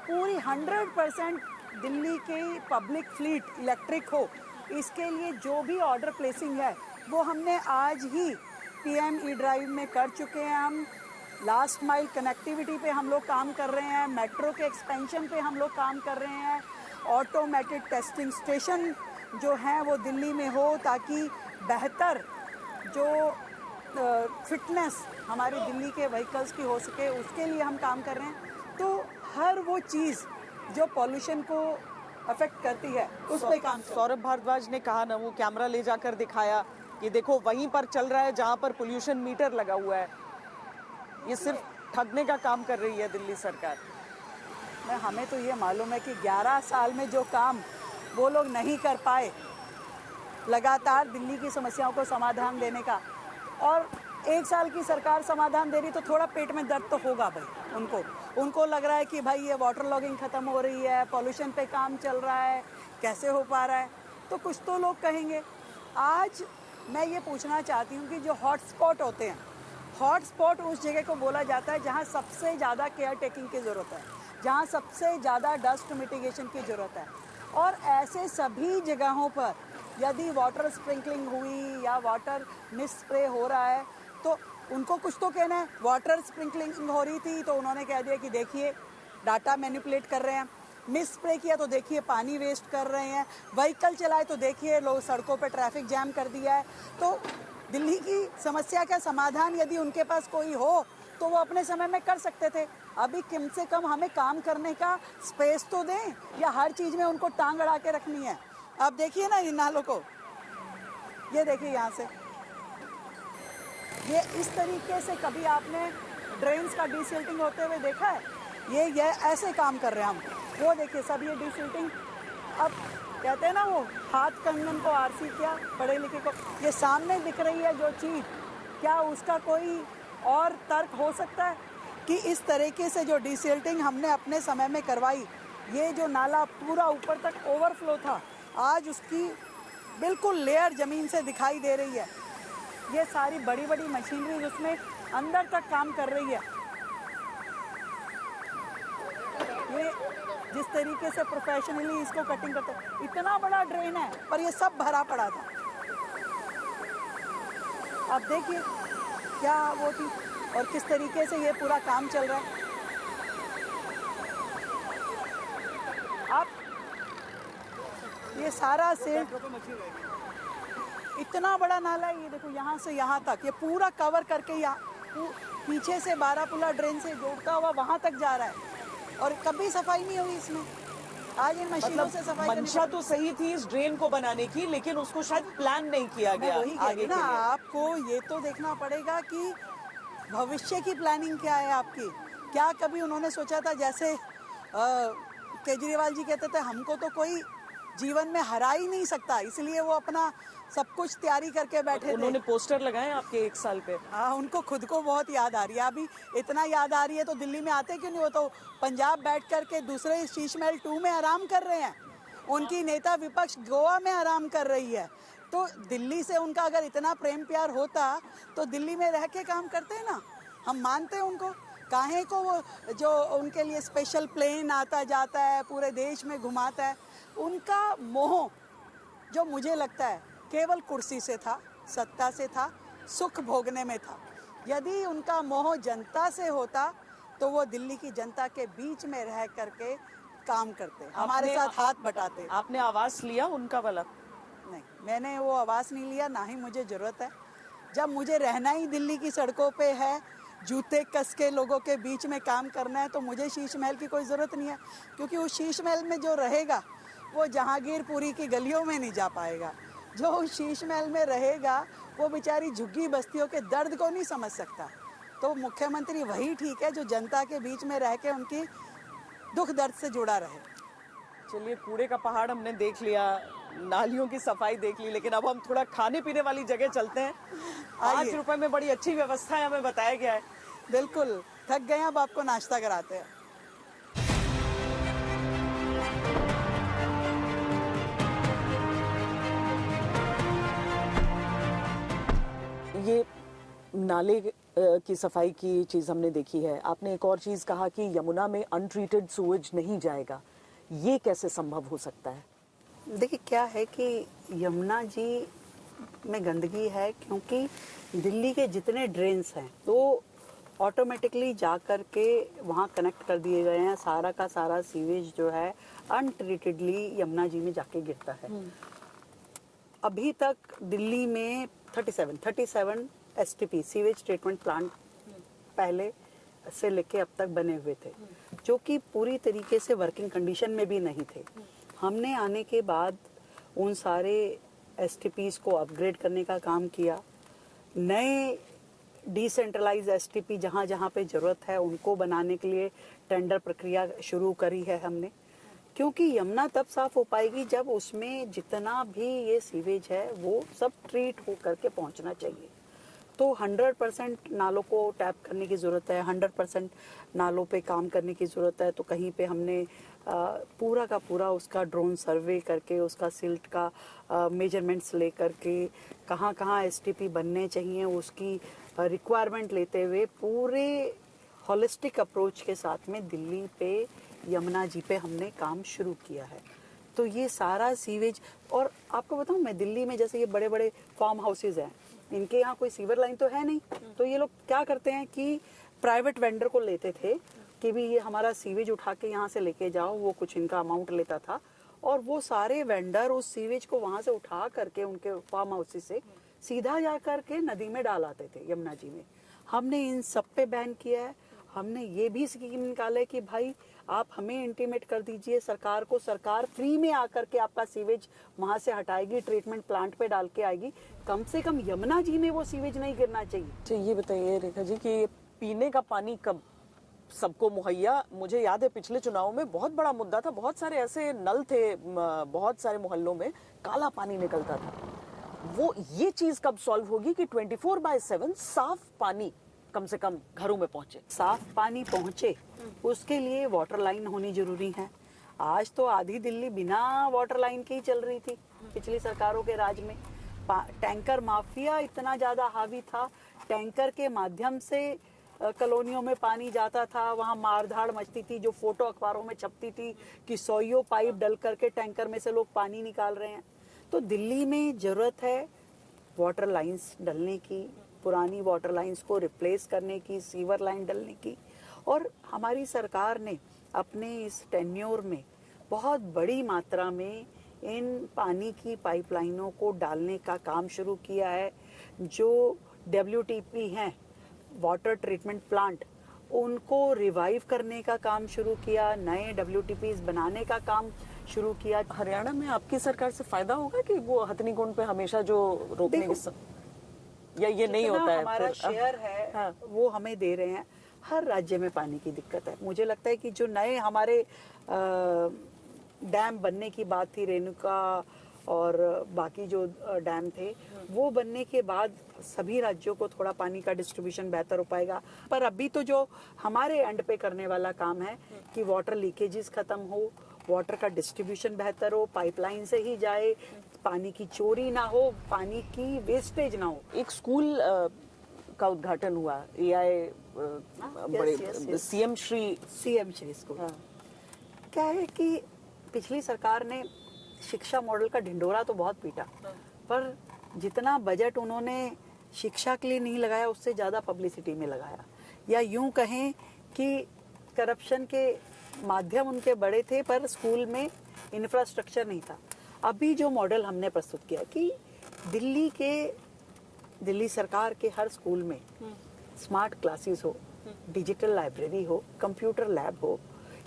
पूरी 100% दिल्ली की पब्लिक फ्लीट इलेक्ट्रिक हो, इसके लिए जो भी ऑर्डर प्लेसिंग है वो हमने आज ही PM E-ड्राइव में कर चुके हैं। हम लास्ट माइल कनेक्टिविटी पे हम लोग काम कर रहे हैं, मेट्रो के एक्सपेंशन पे हम लोग काम कर रहे हैं, ऑटोमेटेड टेस्टिंग स्टेशन जो हैं वो दिल्ली में हो, ताकि बेहतर जो फिटनेस हमारी दिल्ली के व्हीकल्स की हो सके, उसके लिए हम काम कर रहे हैं। तो हर वो चीज़ जो पॉल्यूशन को अफेक्ट करती है उस पर काम। सौरभ भारद्वाज ने कहा ना, वो कैमरा ले जाकर दिखाया कि देखो वहीं पर चल रहा है जहां पर पोल्यूशन मीटर लगा हुआ है। ये सिर्फ ठगने का काम कर रही है दिल्ली सरकार। हमें तो ये मालूम है कि 11 साल में जो काम वो लोग नहीं कर पाए, लगातार दिल्ली की समस्याओं को समाधान देने का, और 1 साल की सरकार समाधान दे रही, तो थोड़ा पेट में दर्द तो होगा भाई। उनको लग रहा है कि भाई ये वाटर लॉगिंग ख़त्म हो रही है, पॉल्यूशन पे काम चल रहा है, कैसे हो पा रहा है, तो कुछ तो लोग कहेंगे। आज मैं ये पूछना चाहती हूँ कि जो हॉटस्पॉट होते हैं, हॉटस्पॉट उस जगह को बोला जाता है जहाँ सबसे ज़्यादा केयर टेकिंग की ज़रूरत है, जहाँ सबसे ज़्यादा डस्ट मिटिगेशन की ज़रूरत है। और ऐसे सभी जगहों पर यदि वाटर स्प्रिंकलिंग हुई या वाटर मिस्ट स्प्रे हो रहा है, तो उनको कुछ तो कहना है। वाटर स्प्रिंकलिंग हो रही थी तो उन्होंने कह दिया कि देखिए डाटा मैनिपुलेट कर रहे हैं, मिस स्प्रे किया तो देखिए पानी वेस्ट कर रहे हैं, व्हीकल चलाए तो देखिए लोग सड़कों पे ट्रैफिक जैम कर दिया है। तो दिल्ली की समस्या का समाधान यदि उनके पास कोई हो तो वो अपने समय में कर सकते थे। अभी कम से कम हमें काम करने का स्पेस तो दें, या हर चीज़ में उनको टांग अड़ा के रखनी है। अब देखिए ना इन नालों को, ये देखिए यहाँ से, ये इस तरीके से कभी आपने ड्रेन्स का डीसिल्टिंग होते हुए देखा है? ये ऐसे काम कर रहे हैं हम। वो देखिए सब ये डीसिल्टिंग, अब कहते हैं ना वो हाथ कंगन को आरसी क्या, पढ़े लिखे को, ये सामने दिख रही है जो चीज़, क्या उसका कोई और तर्क हो सकता है कि इस तरीके से जो डीसिल्टिंग हमने अपने समय में करवाई ये जो नाला पूरा ऊपर तक ओवरफ्लो था, आज उसकी बिल्कुल लेयर ज़मीन से दिखाई दे रही है। ये सारी बड़ी बड़ी मशीनरी उसमें अंदर तक काम कर रही है। ये जिस तरीके से प्रोफेशनली इसको कटिंग करते हैं, इतना बड़ा ड्रेन है पर ये सब भरा पड़ा था। आप देखिए क्या वो थी और किस तरीके से ये पूरा काम चल रहा है। आप ये सारा सेट इतना बड़ा नाला है, ये देखो यहाँ से यहाँ तक ये पूरा कवर करके यहाँ पीछे से बारापुला ड्रेन से जोड़ता हुआ वहाँ तक जा रहा है और कभी सफाई नहीं हुई इसमें। आज इन मशीनों से सफाई मंशा तो सही थी इस ड्रेन को बनाने की, लेकिन उसको शायद प्लान नहीं किया गया आगे ना। आपको ये तो देखना पड़ेगा कि भविष्य की प्लानिंग क्या है आपकी। क्या कभी उन्होंने सोचा था, जैसे केजरीवाल जी कहते थे हमको तो कोई जीवन में हरा ही नहीं सकता, इसलिए वो अपना सब कुछ तैयारी करके बैठे थे। उन्होंने पोस्टर लगाए आपके 1 साल पे। हाँ, उनको खुद को बहुत याद आ रही है। अभी इतना याद आ रही है तो दिल्ली में आते क्यों नहीं? वो तो पंजाब बैठ करके दूसरे शीश महल 2 में आराम कर रहे हैं। उनकी नेता विपक्ष गोवा में आराम कर रही है। तो दिल्ली से उनका अगर इतना प्रेम प्यार होता तो दिल्ली में रह के काम करते हैं ना। हम मानते हैं उनको। काहे को वो जो उनके लिए स्पेशल प्लेन आता जाता है, पूरे देश में घुमाता है, उनका मोह जो मुझे लगता है केवल कुर्सी से था, सत्ता से था, सुख भोगने में था। यदि उनका मोह जनता से होता तो वो दिल्ली की जनता के बीच में रह करके काम करते, हमारे साथ हाथ बटाते। आपने आवाज लिया उनका वाला? नहीं, मैंने वो आवाज़ नहीं लिया, ना ही मुझे ज़रूरत है। जब मुझे रहना ही दिल्ली की सड़कों पे है, जूते कस के लोगों के बीच में काम करना है, तो मुझे शीश महल की कोई ज़रूरत नहीं है। क्योंकि उस शीश महल में जो रहेगा वो जहांगीरपुरी की गलियों में नहीं जा पाएगा। जो उस शीश महल में रहेगा वो बेचारी झुग्गी बस्तियों के दर्द को नहीं समझ सकता। तो मुख्यमंत्री वही ठीक है जो जनता के बीच में रह के उनकी दुख दर्द से जुड़ा रहे। चलिए, कूड़े का पहाड़ हमने देख लिया, नालियों की सफाई देख ली, लेकिन अब हम थोड़ा खाने पीने वाली जगह चलते हैं। 8 रुपए में बड़ी अच्छी व्यवस्था है, हमें बताया गया है। बिल्कुल, थक गए, अब आपको नाश्ता कराते हैं। ये नाले की सफाई की चीज हमने देखी है। आपने एक और चीज कहा कि यमुना में अनट्रीटेड सूवेज नहीं जाएगा, ये कैसे संभव हो सकता है? देखिए क्या है कि यमुना जी में गंदगी है क्योंकि दिल्ली के जितने ड्रेन्स हैं तो ऑटोमेटिकली जा कर के वहाँ कनेक्ट कर दिए गए हैं। सारा का सारा सीवेज जो है अनट्रीटेडली यमुना जी में जाके गिरता है। अभी तक दिल्ली में 37 STP सीवेज ट्रीटमेंट प्लांट पहले से लेके अब तक बने हुए थे, जो कि पूरी तरीके से वर्किंग कंडीशन में भी नहीं थे। हमने आने के बाद उन सारे STPs को अपग्रेड करने का काम किया। नए डिसेंट्रलाइज STP जहाँ जहाँ पे ज़रूरत है उनको बनाने के लिए टेंडर प्रक्रिया शुरू करी है हमने। क्योंकि यमुना तब साफ हो पाएगी जब उसमें जितना भी ये सीवेज है वो सब ट्रीट हो करके पहुंचना चाहिए। तो 100% नालों को टैप करने की ज़रूरत है, 100% नालों पे काम करने की ज़रूरत है। तो कहीं पे हमने पूरा का पूरा उसका ड्रोन सर्वे करके उसका सिल्ट का मेजरमेंट्स ले करके कहाँ कहाँ STP बनने चाहिए उसकी रिक्वायरमेंट लेते हुए पूरे हॉलिस्टिक अप्रोच के साथ में दिल्ली पे यमुना जी पे हमने काम शुरू किया है। तो ये सारा सीवेज, और आपको बताऊं मैं दिल्ली में जैसे ये बड़े बड़े फार्म हाउसेज हैं, इनके यहाँ कोई सीवर लाइन तो है नहीं, तो ये लोग क्या करते हैं कि प्राइवेट वेंडर को लेते थे कि भी ये हमारा सीवेज उठा के यहाँ से लेके जाओ, वो कुछ इनका अमाउंट लेता था और वो सारे वेंडर उस सीवेज को वहाँ से उठा करके उनके फार्म हाउसेज से सीधा जा करके नदी में डाल आते थे यमुना जी में। हमने इन सब पे बैन किया है। हमने ये भी स्कीम निकाला है कि भाई आप हमें इंटीमेट कर दीजिए सरकार को, सरकार फ्री में आकर के आपका सीवेज वहाँ से हटाएगी, ट्रीटमेंट प्लांट पे डाल के आएगी। कम से कम यमुना जी में वो सीवेज नहीं गिरना चाहिए। तो ये बताइए रेखा जी कि पीने का पानी कब सबको मुहैया, मुझे याद है पिछले चुनाव में बहुत बड़ा मुद्दा था, बहुत सारे ऐसे नल थे, बहुत सारे मोहल्लों में काला पानी निकलता था। वो ये चीज कब सॉल्व होगी कि 24/7 साफ पानी कम से कम घरों में पहुंचे? साफ पानी पहुंचे उसके लिए वाटर लाइन होनी जरूरी है। आज तो आधी दिल्ली बिना वाटर लाइन के ही चल रही थी पिछली सरकारों के राज में। टैंकर माफिया इतना ज्यादा हावी था, टैंकर के माध्यम से कॉलोनियों में पानी जाता था, वहाँ मारधाड़ मचती थी, जो फोटो अखबारों में छपती थी कि सौयों पाइप डल करके टैंकर में से लोग पानी निकाल रहे हैं। तो दिल्ली में जरूरत है वाटर लाइंस डलने की, पुरानी वाटर लाइंस को रिप्लेस करने की, सीवर लाइन डलने की। और हमारी सरकार ने अपने इस टेन्योर में बहुत बड़ी मात्रा में इन पानी की पाइपलाइनों को डालने का काम शुरू किया है। जो WTP हैं, वाटर ट्रीटमेंट प्लांट, उनको रिवाइव करने का काम शुरू किया, नए WTPs बनाने का काम शुरू किया। हरियाणा में आपकी सरकार से फायदा होगा कि वो हथनीकुंड पे हमेशा जो रोकने की या ये नहीं होता है? हमारा शेयर है हाँ। वो हमें दे रहे हैं। हर राज्य में पानी की दिक्कत है। मुझे लगता है कि जो नए हमारे डैम बनने की बात थी, रेणुका और बाकी जो डैम थे, वो बनने के बाद सभी राज्यों को थोड़ा पानी का डिस्ट्रीब्यूशन बेहतर हो पाएगा। पर अभी तो जो हमारे एंड पे करने वाला काम है कि वाटर लीकेजेस खत्म हो, वाटर का डिस्ट्रीब्यूशन बेहतर हो, पाइपलाइन से ही जाए, पानी की चोरी ना हो, पानी की वेस्टेज ना हो। एक स्कूल का उद्घाटन हुआ, AI बड़े CM श्री स्कूल। क्या है कि पिछली सरकार ने शिक्षा मॉडल का ढिंडोरा तो बहुत पीटा, पर जितना बजट उन्होंने शिक्षा के लिए नहीं लगाया उससे ज्यादा पब्लिसिटी में लगाया, या यूं कहें कि करप्शन के माध्यम उनके बड़े थे पर स्कूल में इंफ्रास्ट्रक्चर नहीं था। अभी जो मॉडल हमने प्रस्तुत किया कि दिल्ली सरकार के हर स्कूल में स्मार्ट क्लासेस हो, डिजिटल लाइब्रेरी हो, कंप्यूटर लैब हो,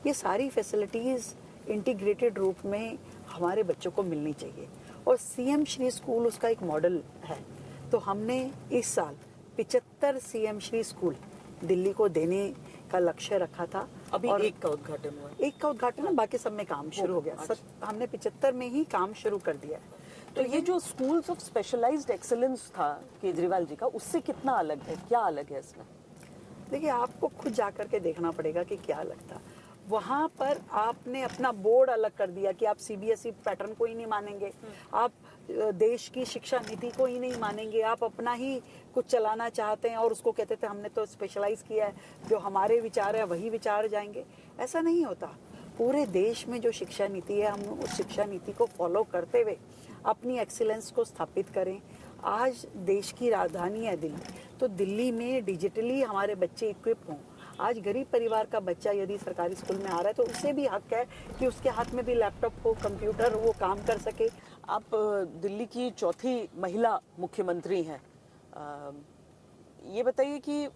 ये सारी फैसिलिटीज इंटीग्रेटेड रूप में हमारे बच्चों को मिलनी चाहिए। और CM श्री स्कूल उसका एक मॉडल है। तो हमने इस साल 75 CM श्री स्कूल दिल्ली को देने का लक्ष्य रखा था। अभी और एक का उद्घाटन हुआ। एक का उद्घाटन, बाकी सब में काम शुरू हो गया। हमने 75 में ही काम शुरू कर दिया है। तो ये जो स्कूल्स ऑफ स्पेशलाइज्ड एक्सीलेंस था केजरीवाल जी का, उससे कितना अलग है? क्या अलग है इसमें? देखिए, आपको खुद जाकर के देखना पड़ेगा कि क्या लगता। वहाँ पर आपने अपना बोर्ड अलग कर दिया कि आप CBSE पैटर्न को ही नहीं मानेंगे, आप देश की शिक्षा नीति को ही नहीं मानेंगे, आप अपना ही कुछ चलाना चाहते हैं और उसको कहते थे हमने तो स्पेशलाइज किया है, जो हमारे विचार है वही विचार जाएंगे। ऐसा नहीं होता। पूरे देश में जो शिक्षा नीति है, हम उस शिक्षा नीति को फॉलो करते हुए अपनी एक्सीलेंस को स्थापित करें। आज देश की राजधानी है दिल्ली, तो दिल्ली में डिजिटली हमारे बच्चे इक्विप हों। आज गरीब परिवार का बच्चा यदि सरकारी स्कूल में आ रहा है तो उसे भी हक है कि उसके हाथ में भी लैपटॉप हो, कंप्यूटर हो, वो काम कर सके। आप दिल्ली की चौथी महिला मुख्यमंत्री हैं। ये बताइए कि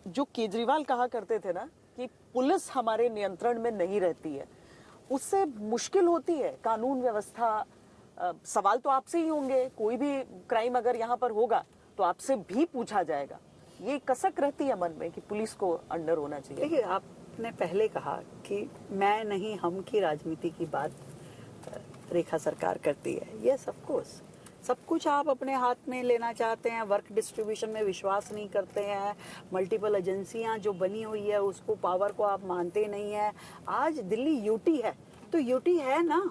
जो केजरीवाल कहा करते थे ना कि पुलिस हमारे नियंत्रण में नहीं रहती है, उससे मुश्किल होती है कानून व्यवस्था। सवाल तो आपसे ही होंगे, कोई भी क्राइम अगर यहाँ पर होगा तो आपसे भी पूछा जाएगा। ये कसक रहती है मन में कि पुलिस को अंडर होना चाहिए। देखिए, आपने पहले कहा कि मैं नहीं हम की राजनीति की बात रेखा सरकार करती है। यस, ऑफ कोर्स, सब कुछ आप अपने हाथ में लेना चाहते हैं, वर्क डिस्ट्रीब्यूशन में विश्वास नहीं करते हैं, मल्टीपल एजेंसियां जो बनी हुई है उसको, पावर को आप मानते नहीं है। आज दिल्ली यूटी है तो यूटी है ना,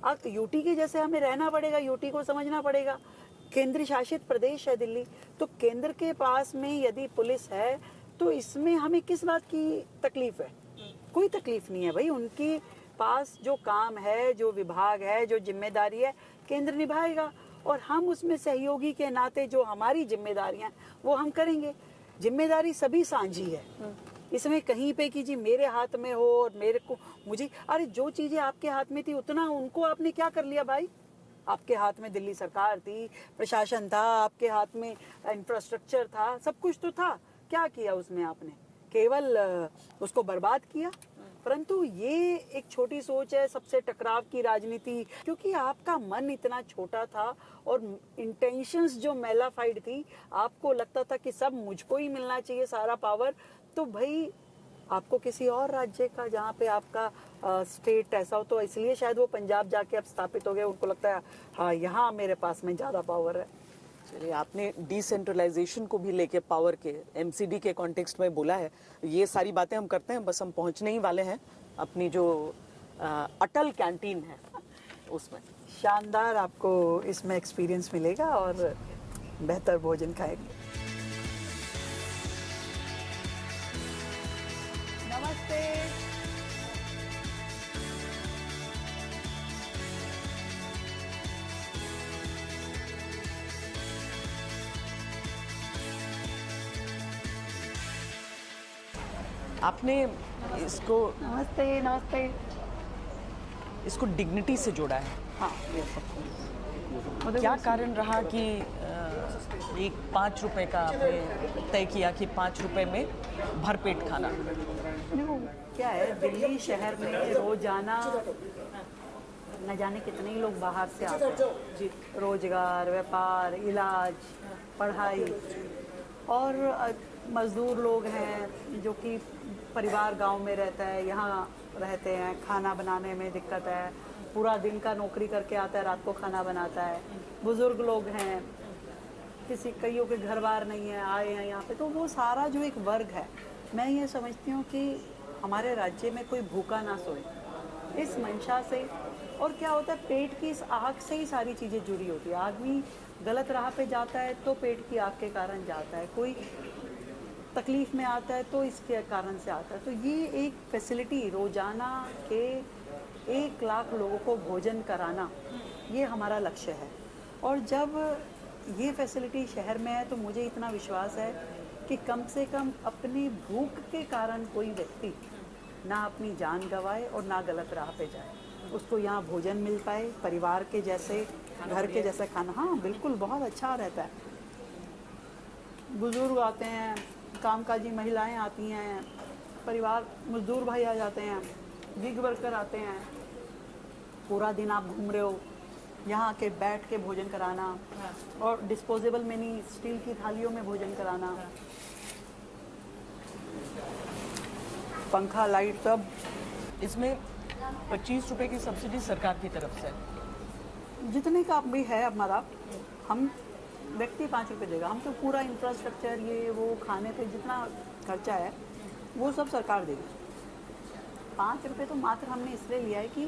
अब यूटी के जैसे हमें रहना पड़ेगा, यूटी को समझना पड़ेगा। केंद्र शासित प्रदेश है दिल्ली, तो केंद्र के पास में यदि पुलिस है तो इसमें हमें किस बात की तकलीफ है? कोई तकलीफ नहीं है भाई। उनके पास जो काम है, जो विभाग है, जो जिम्मेदारी है, केंद्र निभाएगा और हम उसमें सहयोगी के नाते जो हमारी जिम्मेदारियां वो हम करेंगे। जिम्मेदारी सभी साझी है, इसमें कहीं पे कि जी मेरे हाथ में हो और मेरे को मुझे, अरे जो चीजें आपके हाथ में थी उतना उनको आपने क्या कर लिया भाई? आपके हाथ में दिल्ली सरकार थी, प्रशासन था, आपके हाथ में इंफ्रास्ट्रक्चर था, सब कुछ तो था। क्या किया उसमें आपने? केवल उसको बर्बाद किया। परंतु ये एक छोटी सोच है, सबसे टकराव की राजनीति, क्योंकि आपका मन इतना छोटा था और इंटेंशंस जो मेलाफाइड थी, आपको लगता था कि सब मुझको ही मिलना चाहिए सारा पावर। तो भाई आपको किसी और राज्य का, जहाँ पे आपका स्टेट ऐसा हो, तो इसलिए शायद वो पंजाब जाके अब स्थापित हो गए। उनको लगता है हाँ यहाँ मेरे पास में ज्यादा पावर है। चलिए, आपने डिसेंट्रलाइजेशन को भी लेके पावर के MCD के कॉन्टेक्स्ट में बोला है। ये सारी बातें हम करते हैं, बस हम पहुंचने ही वाले हैं अपनी जो अटल कैंटीन है उसमें। शानदार आपको इसमें एक्सपीरियंस मिलेगा और बेहतर भोजन खाएंगे। नमस्ते। आपने इसको नमस्ते नमस्ते। इसको डिग्निटी से जोड़ा है। हाँ, ये सब क्या कारण रहा कि एक 5 रुपए का आपने तय किया कि 5 रुपए में भरपेट खाना? देखो क्या है, दिल्ली शहर में रोजाना न जाने कितने ही लोग बाहर से आते हैं जी, रोजगार, व्यापार, इलाज, पढ़ाई, और मजदूर लोग हैं जो कि परिवार गांव में रहता है, यहाँ रहते हैं, खाना बनाने में दिक्कत है, पूरा दिन का नौकरी करके आता है, रात को खाना बनाता है। बुजुर्ग लोग हैं, कईयों के घर बार नहीं है, आए हैं यहाँ पे, तो वो सारा जो एक वर्ग है, मैं ये समझती हूँ कि हमारे राज्य में कोई भूखा ना सोए, इस मंशा से। और क्या होता है, पेट की इस आग से ही सारी चीज़ें जुड़ी होती है। आदमी गलत राह पे जाता है तो पेट की आग के कारण जाता है, कोई तकलीफ में आता है तो इसके कारण से आता है। तो ये एक फैसिलिटी, रोजाना के 1 लाख लोगों को भोजन कराना, ये हमारा लक्ष्य है। और जब ये फैसिलिटी शहर में है तो मुझे इतना विश्वास है कि कम से कम अपनी भूख के कारण कोई व्यक्ति ना अपनी जान गंवाए और ना गलत राह पे जाए, उसको यहाँ भोजन मिल पाए, परिवार के जैसे, घर के जैसा खाना। हाँ बिल्कुल, बहुत अच्छा रहता है। बुजुर्ग आते हैं, कामकाजी महिलाएं आती हैं, परिवार, मजदूर भाई आ जाते हैं, गिग वर्कर आते हैं, पूरा दिन आप घूम रहे हो, यहाँ आके बैठ के भोजन कराना, और डिस्पोजेबल मिनी स्टील की थालियों में भोजन कराना, पंखा, लाइट, सब। इसमें 25 रुपए की सब्सिडी सरकार की तरफ से है। जितने का भी है हमारा, हम व्यक्ति 5 रुपये देगा, हम तो पूरा इंफ्रास्ट्रक्चर, ये वो, खाने पे जितना खर्चा है वो सब सरकार देगी। 5 रुपये तो मात्र हमने इसलिए लिया है कि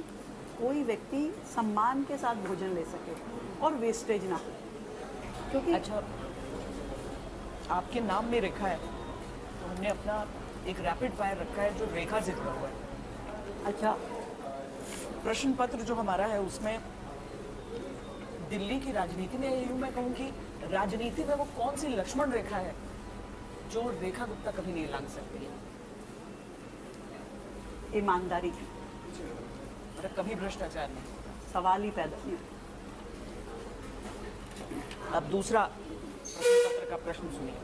कोई व्यक्ति सम्मान के साथ भोजन ले सके और वेस्टेज ना हो। क्योंकि अच्छा, आपके नाम में रेखा है तो हमने अपना एक रैपिड फायर रखा है जो रेखा से जुड़ा हुआ है। अच्छा, प्रश्न पत्र जो हमारा है उसमें दिल्ली की राजनीति में, यूं मैं कहूँ कि राजनीति में वो कौन सी लक्ष्मण रेखा है जो रेखा गुप्ता कभी नहीं लांघ सकती है? ईमानदारी, मतलब कभी भ्रष्टाचार नहीं। सवाल ही पैदा नहीं। अब दूसरा प्रश्न पत्र का प्रश्न सुनिए।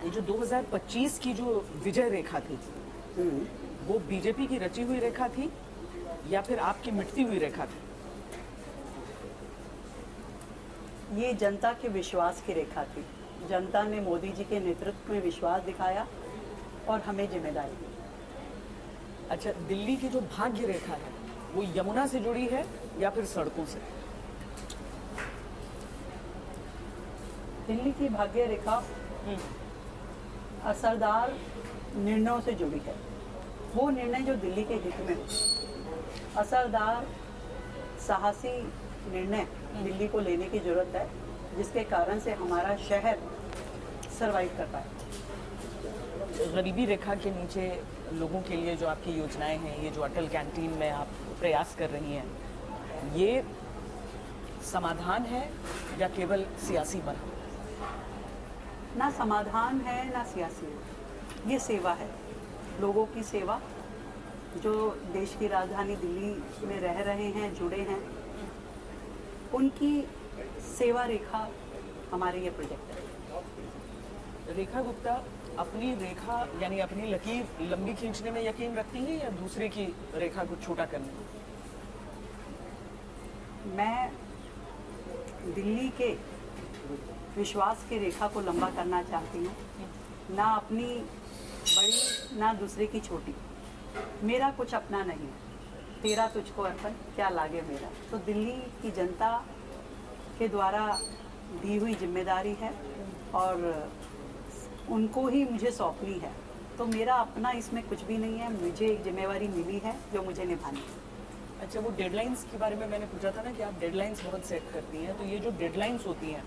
ये जो 2025 की जो विजय रेखा थी, वो बीजेपी की रची हुई रेखा थी या फिर आपकी मिटती हुई रेखा थी? ये जनता के विश्वास की रेखा थी। जनता ने मोदी जी के नेतृत्व में विश्वास दिखाया और हमें जिम्मेदारी दी। अच्छा, दिल्ली की जो भाग्य रेखा है वो यमुना से जुड़ी है या फिर सड़कों से? दिल्ली की भाग्य रेखा असरदार निर्णयों से जुड़ी है। वो निर्णय जो दिल्ली के हित में हो। असरदार, साहसी निर्णय दिल्ली को लेने की जरूरत है, जिसके कारण से हमारा शहर सरवाइव कर पाए। गरीबी रेखा के नीचे लोगों के लिए जो आपकी योजनाएं हैं, ये जो अटल कैंटीन में आप प्रयास कर रही हैं, ये समाधान है या केवल सियासी बना? ना समाधान है ना सियासी है, ये सेवा है, लोगों की सेवा। जो देश की राजधानी दिल्ली में रह रहे हैं, जुड़े हैं, उनकी सेवा रेखा हमारे ये प्रोजेक्ट है। रेखा गुप्ता अपनी रेखा यानी अपनी लकीर लंबी खींचने में यकीन रखती हैं या दूसरे की रेखा को छोटा करने में? मैं दिल्ली के विश्वास की रेखा को लंबा करना चाहती हूँ, ना अपनी बड़ी ना दूसरे की छोटी। मेरा कुछ अपना नहीं, तेरा तुझको अर्पण क्या लागे मेरा। तो दिल्ली की जनता के द्वारा दी हुई जिम्मेदारी है और उनको ही मुझे सौंपनी है तो मेरा अपना इसमें कुछ भी नहीं है, मुझे एक जिम्मेवारी मिली है जो मुझे निभानी है। अच्छा, वो डेडलाइंस के बारे में मैंने पूछा था ना कि आप डेडलाइंस बहुत सेट करती हैं, तो ये जो डेडलाइंस होती हैं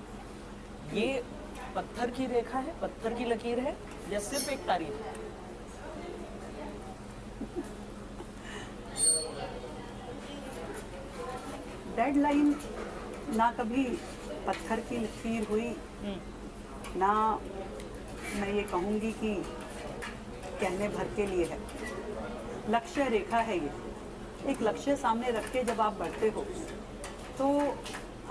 ये पत्थर की रेखा है, पत्थर की लकीर है या सिर्फ एक तारीफ है? डेडलाइन ना कभी पत्थर की लकीर हुई, ना मैं ये कहूँगी कि कहने भर के लिए है। लक्ष्य रेखा है ये। एक लक्ष्य सामने रख के जब आप बढ़ते हो तो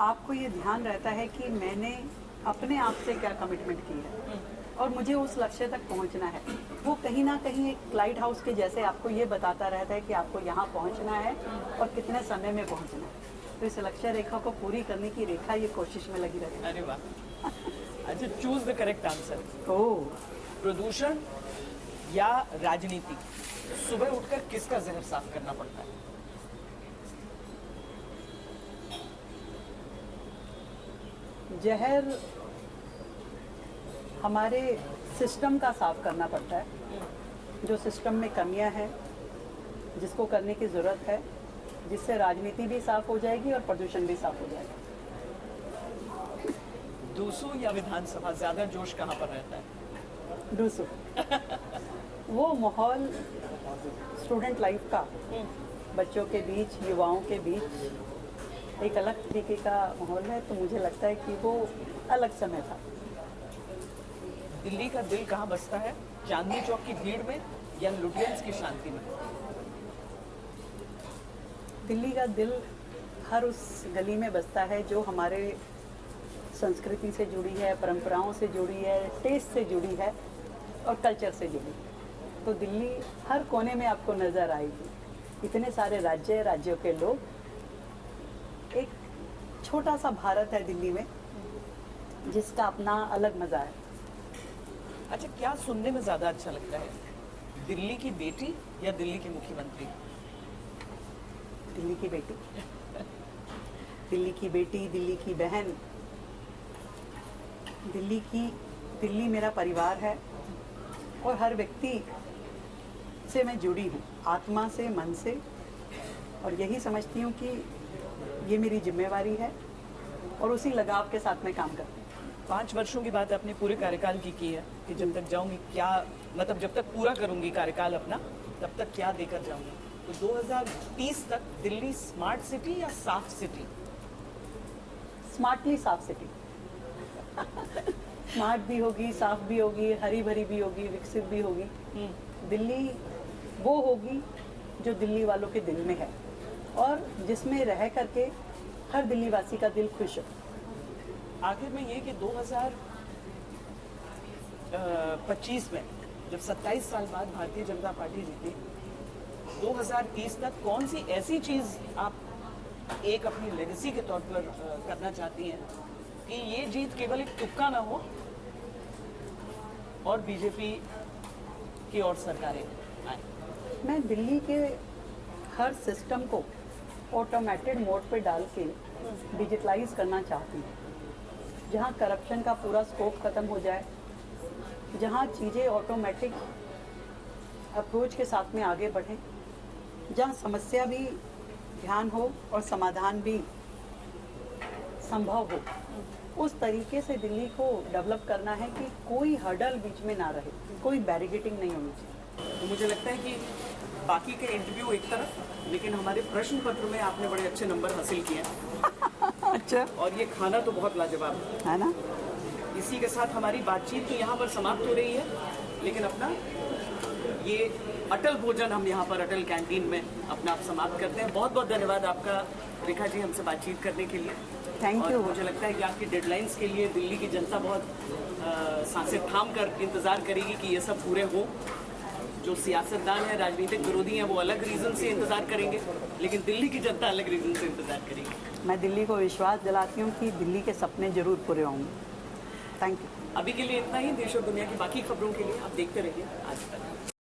आपको ये ध्यान रहता है कि मैंने अपने आप से क्या कमिटमेंट की है और मुझे उस लक्ष्य तक पहुंचना है। वो कहीं ना कहीं एक लाइट हाउस के जैसे आपको ये बताता रहता है कि आपको यहाँ पहुंचना है और कितने समय में पहुंचना है। तो इस लक्ष्य रेखा को पूरी करने की रेखा ये कोशिश में लगी रहती है। अरे वाह। अच्छा, चूज द करेक्ट आंसर। ओह, प्रदूषण या राजनीति? सुबह उठकर किसका जहर साफ करना पड़ता है? जहर हमारे सिस्टम का साफ करना पड़ता है। जो सिस्टम में कमियां हैं, जिसको करने की ज़रूरत है, जिससे राजनीति भी साफ हो जाएगी और प्रदूषण भी साफ हो जाएगा। 200 या विधानसभा, ज्यादा जोश कहाँ पर रहता है? दूसरो वो माहौल स्टूडेंट लाइफ का, बच्चों के बीच, युवाओं के बीच एक अलग तरीके का माहौल है, तो मुझे लगता है कि वो अलग समय था। दिल्ली का दिल कहाँ बसता है? चांदनी चौक की भीड़ में या लुटियंस की शांति में? दिल्ली का दिल हर उस गली में बसता है जो हमारे संस्कृति से जुड़ी है, परंपराओं से जुड़ी है, टेस्ट से जुड़ी है और कल्चर से जुड़ी है। तो दिल्ली हर कोने में आपको नज़र आएगी। इतने सारे राज्यों के लोग, एक छोटा सा भारत है दिल्ली में, जिसका अपना अलग मज़ा है। अच्छा, क्या सुनने में ज्यादा अच्छा लगता है, दिल्ली की बेटी या दिल्ली की मुख्यमंत्री? दिल्ली की बेटी, दिल्ली की बेटी, दिल्ली की बहन, दिल्ली मेरा परिवार है और हर व्यक्ति से मैं जुड़ी हूँ, आत्मा से, मन से, और यही समझती हूँ कि ये मेरी जिम्मेवारी है और उसी लगाव के साथ मैं काम करती हूँ। 5 वर्षों की बात आपने पूरे कार्यकाल की है कि जब तक जाऊंगी क्या, मतलब जब तक पूरा करूंगी कार्यकाल अपना, तब तक क्या देकर जाऊंगी। तो 2030 तक दिल्ली स्मार्ट सिटी या साफ सिटी? स्मार्टली साफ सिटी। स्मार्ट भी होगी, साफ भी होगी, हरी भरी भी होगी, विकसित भी होगी। दिल्ली वो होगी जो दिल्ली वालों के दिल में है और जिसमें रह करके हर दिल्ली वासी का दिल खुश हो। आखिर में ये कि 2025 में जब 27 साल बाद भारतीय जनता पार्टी जीती, 2030 तक कौन सी ऐसी चीज आप एक अपनी लेगेसी के तौर पर करना चाहती हैं कि ये जीत केवल एक तुक्का ना हो और बीजेपी की और सरकारें आए? मैं दिल्ली के हर सिस्टम को ऑटोमेटेड मोड पे डाल के डिजिटलाइज करना चाहती हूँ, जहाँ करप्शन का पूरा स्कोप ख़त्म हो जाए, जहाँ चीज़ें ऑटोमेटिक अप्रोच के साथ में आगे बढ़ें, जहाँ समस्या भी ध्यान हो और समाधान भी संभव हो। उस तरीके से दिल्ली को डेवलप करना है कि कोई हर्डल बीच में ना रहे, कोई बैरिगेटिंग नहीं होनी चाहिए। तो मुझे लगता है कि बाकी के इंटरव्यू एक तरफ, लेकिन हमारे प्रश्न पत्र में आपने बड़े अच्छे नंबर हासिल किए हैं। अच्छा, और ये खाना तो बहुत लाजवाब है ना। इसी के साथ हमारी बातचीत तो यहाँ पर समाप्त हो रही है, लेकिन अपना ये अटल भोजन हम यहाँ पर अटल कैंटीन में अपना आप समाप्त करते हैं। बहुत बहुत धन्यवाद आपका रेखा जी हमसे बातचीत करने के लिए। Thank you. मुझे लगता है कि आपकी डेडलाइंस के लिए दिल्ली की जनता बहुत सांसें थाम कर इंतज़ार करेगी कि ये सब पूरे हों। जो सियासतदान हैं, राजनीतिक विरोधी हैं, वो अलग रीज़न से इंतज़ार करेंगे, लेकिन दिल्ली की जनता अलग रीज़न से इंतज़ार करेगी। मैं दिल्ली को विश्वास दिलाती हूँ कि दिल्ली के सपने जरूर पूरे होंगे। Thank you. अभी के लिए इतना ही। देश और दुनिया की बाकी खबरों के लिए आप देखते रहिए आज तक।